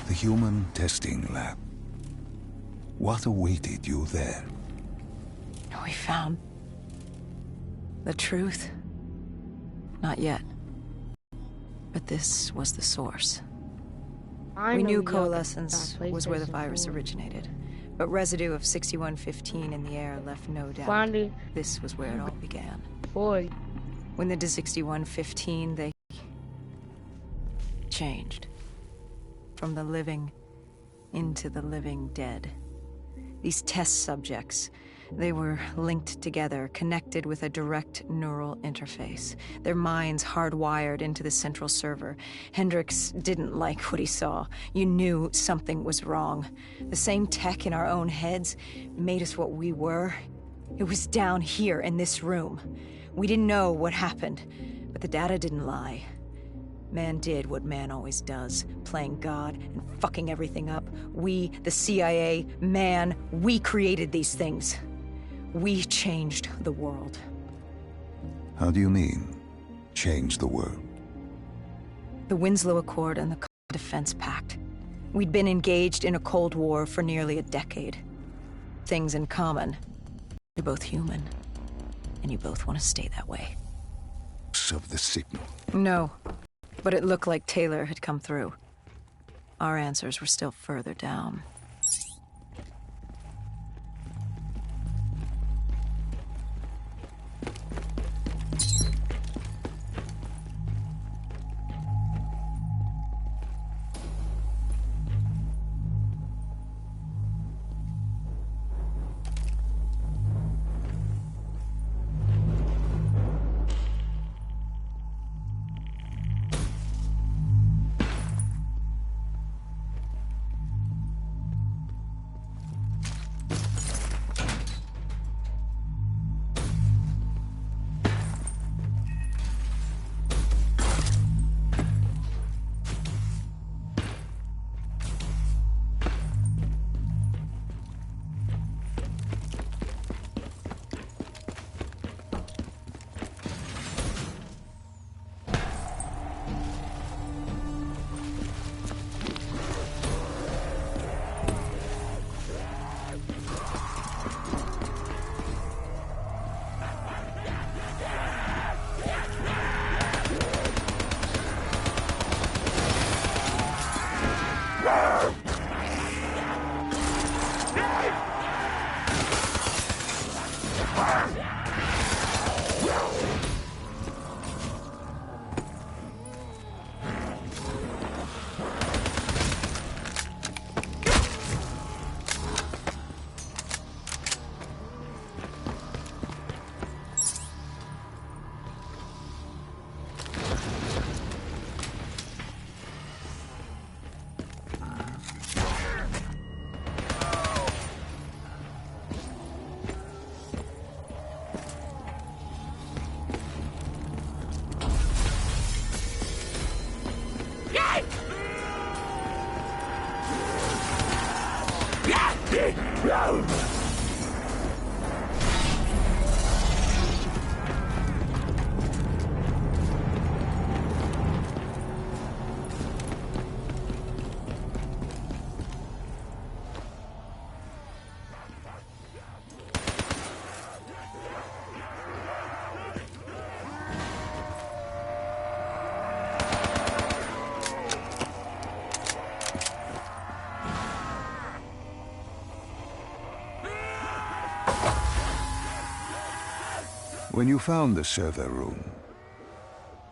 The human testing lab. What awaited you there? We found the truth. Not yet. But this was the source. We knew coalescence was where the virus originated, but residue of 6115 in the air left no doubt. This was where it all began. When they did 6115, they changed. From the living into the living dead. These test subjects, they were linked together, connected with a direct neural interface. Their minds hardwired into the central server. Hendricks didn't like what he saw. You knew something was wrong. The same tech in our own heads made us what we were. It was down here in this room. We didn't know what happened, but the data didn't lie. Man did what man always does, playing God and fucking everything up. We, the CIA, man, we created these things. We changed the world. How do you mean, change the world? The Winslow Accord and the Defense Pact. We'd been engaged in a Cold War for nearly a decade. Things in common. You're both human, and you both want to stay that way. Of the signal? No. But it looked like Taylor had come through. Our answers were still further down. When you found the server room,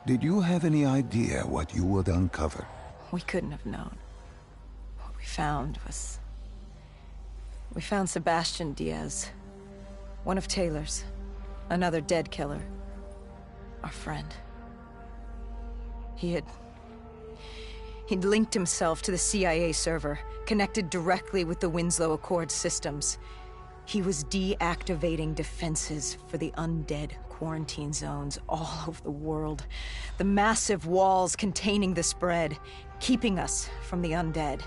did you have any idea what you would uncover? We couldn't have known. What we found was... We found Sebastian Diaz. One of Taylor's. Another dead killer. Our friend. He'd linked himself to the CIA server, connected directly with the Winslow Accord systems. He was deactivating defenses for the undead quarantine zones all over the world. The massive walls containing the spread, keeping us from the undead.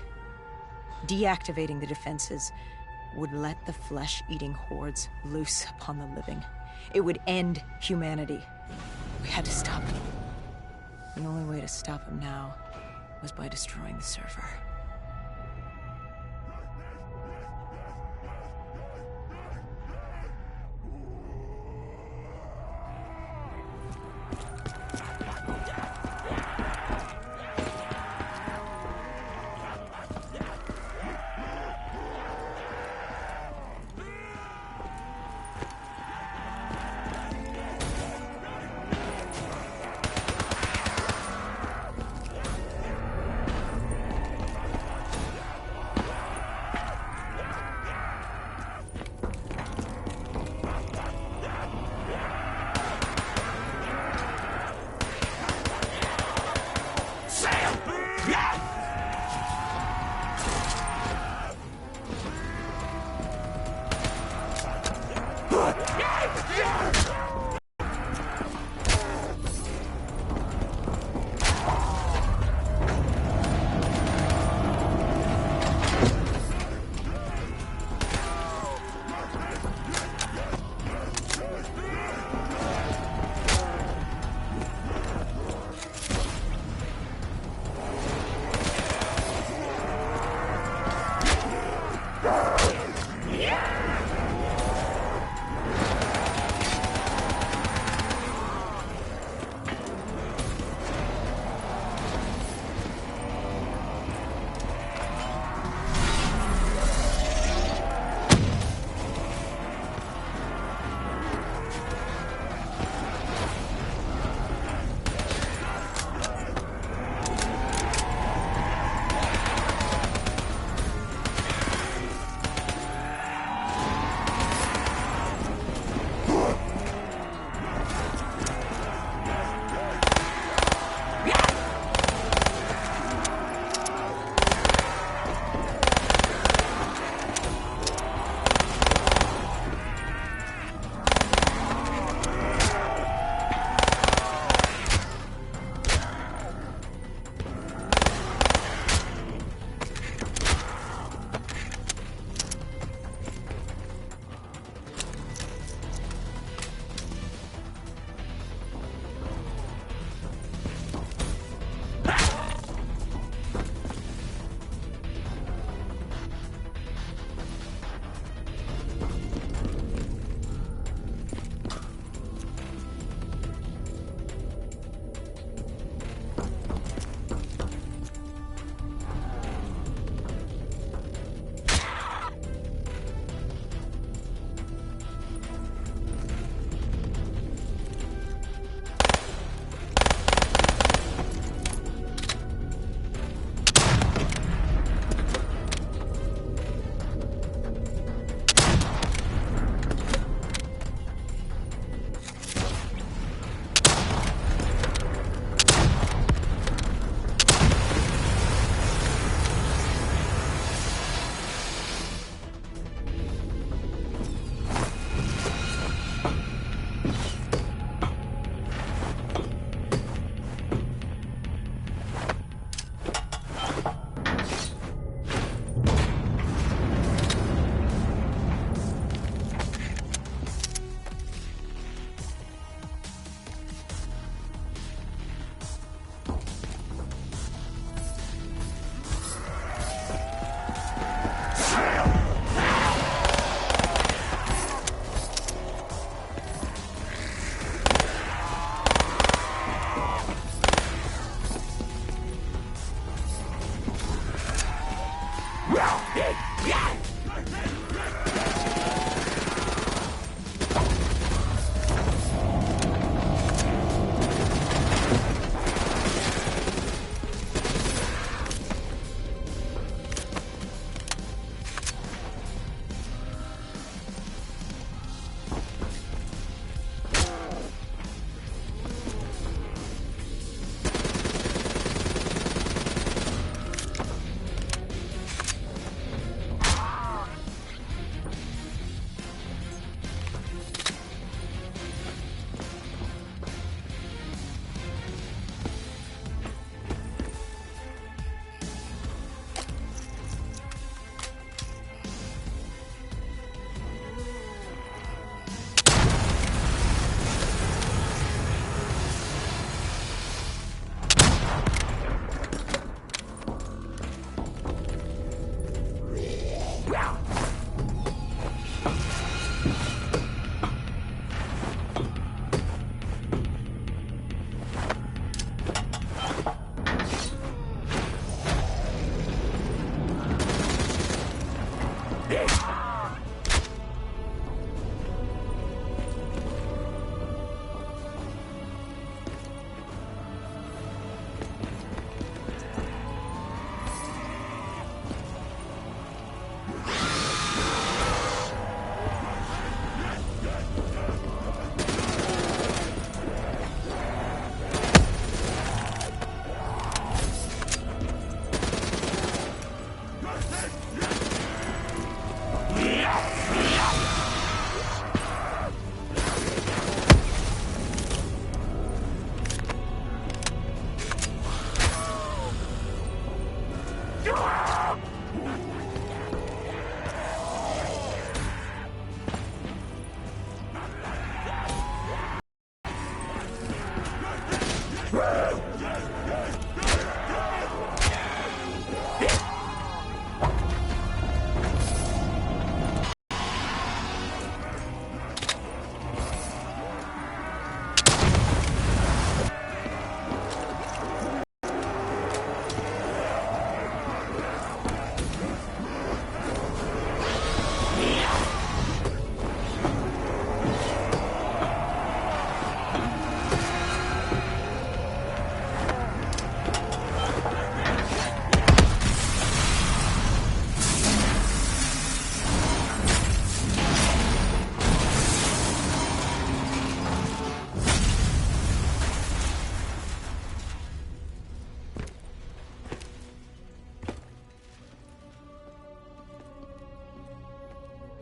Deactivating the defenses would let the flesh-eating hordes loose upon the living. It would end humanity. We had to stop him. The only way to stop him now was by destroying the server.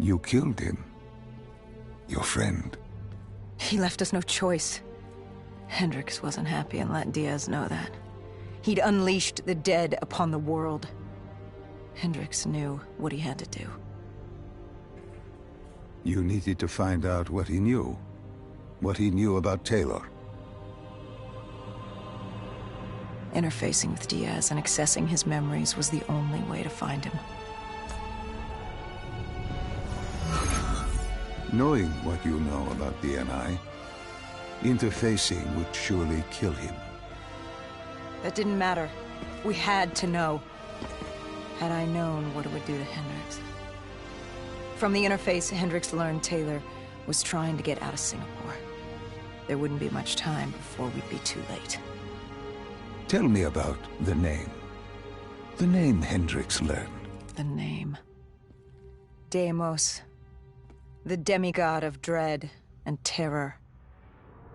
You killed him. Your friend. He left us no choice. Hendricks wasn't happy and let Diaz know that. He'd unleashed the dead upon the world. Hendricks knew what he had to do. You needed to find out what he knew. What he knew about Taylor. Interfacing with Diaz and accessing his memories was the only way to find him. Knowing what you know about the NI, interfacing would surely kill him. That didn't matter. We had to know. Had I known what it would do to Hendricks. From the interface, Hendricks learned Taylor was trying to get out of Singapore. There wouldn't be much time before we'd be too late. Tell me about the name. The name Hendricks learned. The name. Deimos. The demigod of dread and terror.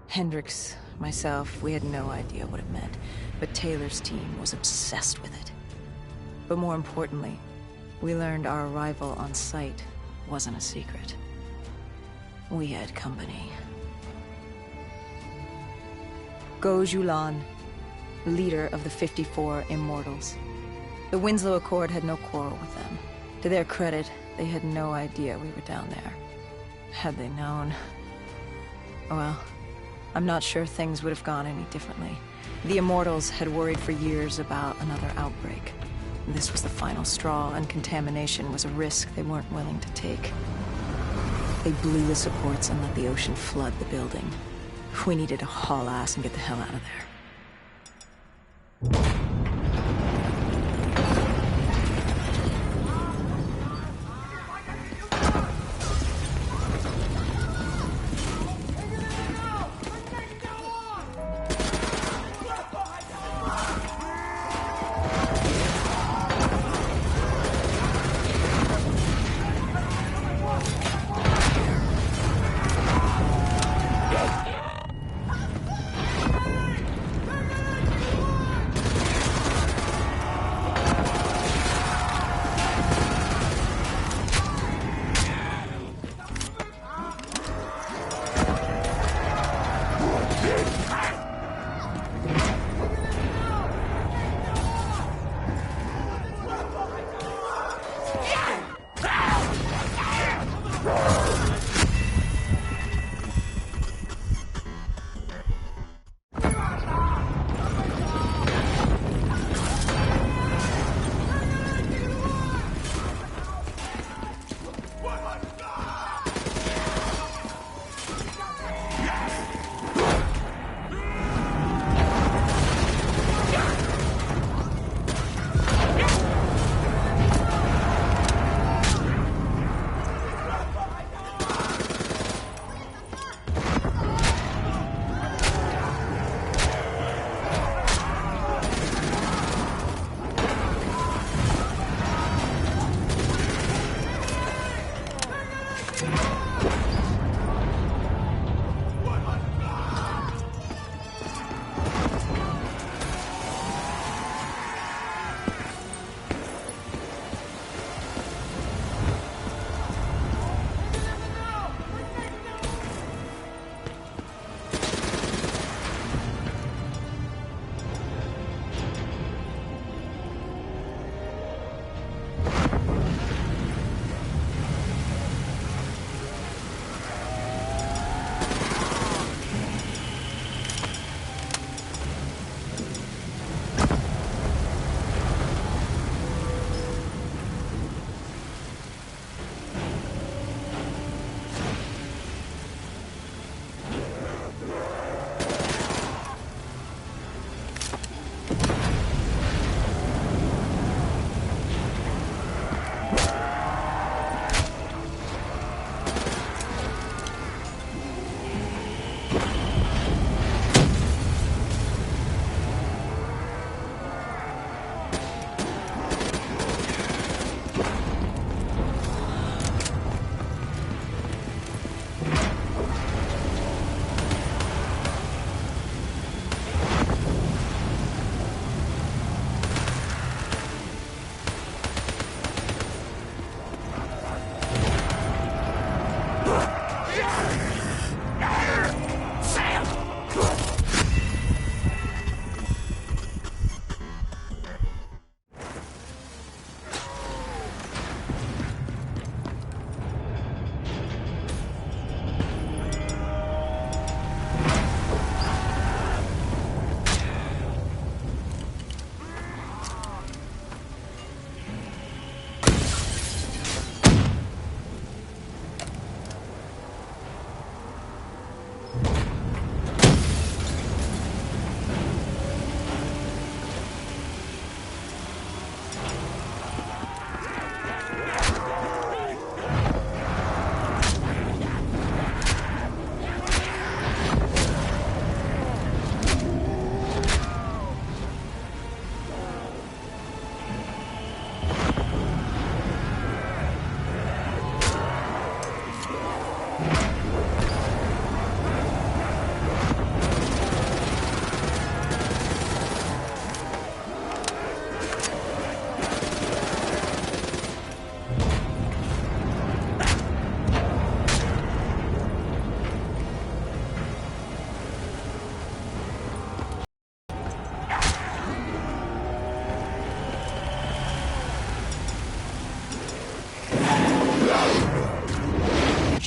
Hendricks, myself, we had no idea what it meant, but Taylor's team was obsessed with it. But more importantly, we learned our arrival on site wasn't a secret. We had company. Go Julan, leader of the 54 Immortals. The Winslow Accord had no quarrel with them. To their credit, they had no idea we were down there. Had they known... well, I'm not sure things would have gone any differently. The Immortals had worried for years about another outbreak. This was the final straw, and contamination was a risk they weren't willing to take. They blew the supports and let the ocean flood the building. We needed to haul ass and get the hell out of there.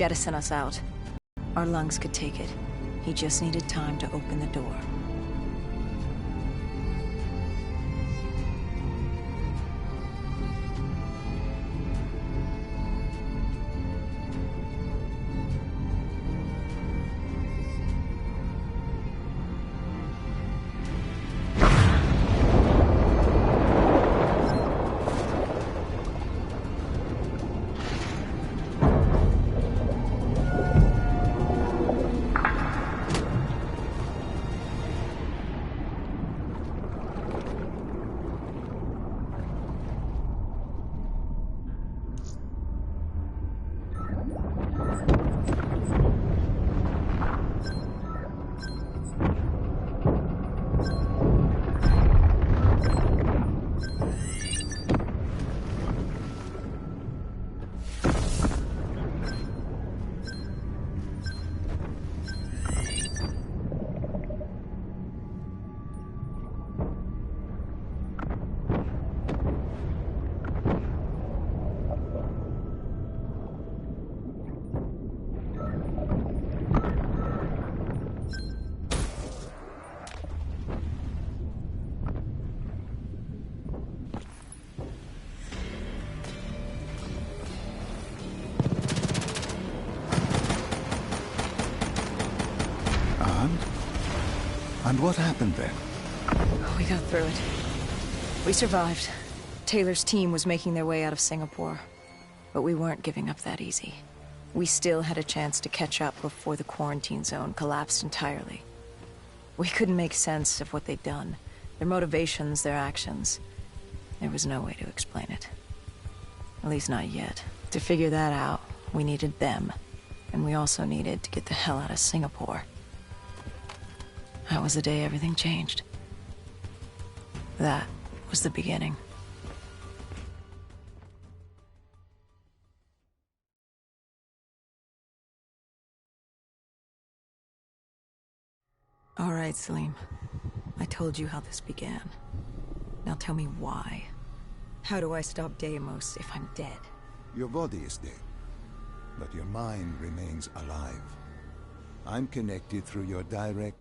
jettison us out. Our lungs could take it. He just needed time to open the door. And what happened then? We got through it. We survived. Taylor's team was making their way out of Singapore. But we weren't giving up that easy. We still had a chance to catch up before the quarantine zone collapsed entirely. We couldn't make sense of what they'd done. Their motivations, their actions. There was no way to explain it. At least not yet. To figure that out, we needed them. And we also needed to get the hell out of Singapore. That was the day everything changed. That was the beginning. All right, Salim. I told you how this began. Now tell me why. How do I stop Deimos if I'm dead? Your body is dead, but your mind remains alive. I'm connected through your direct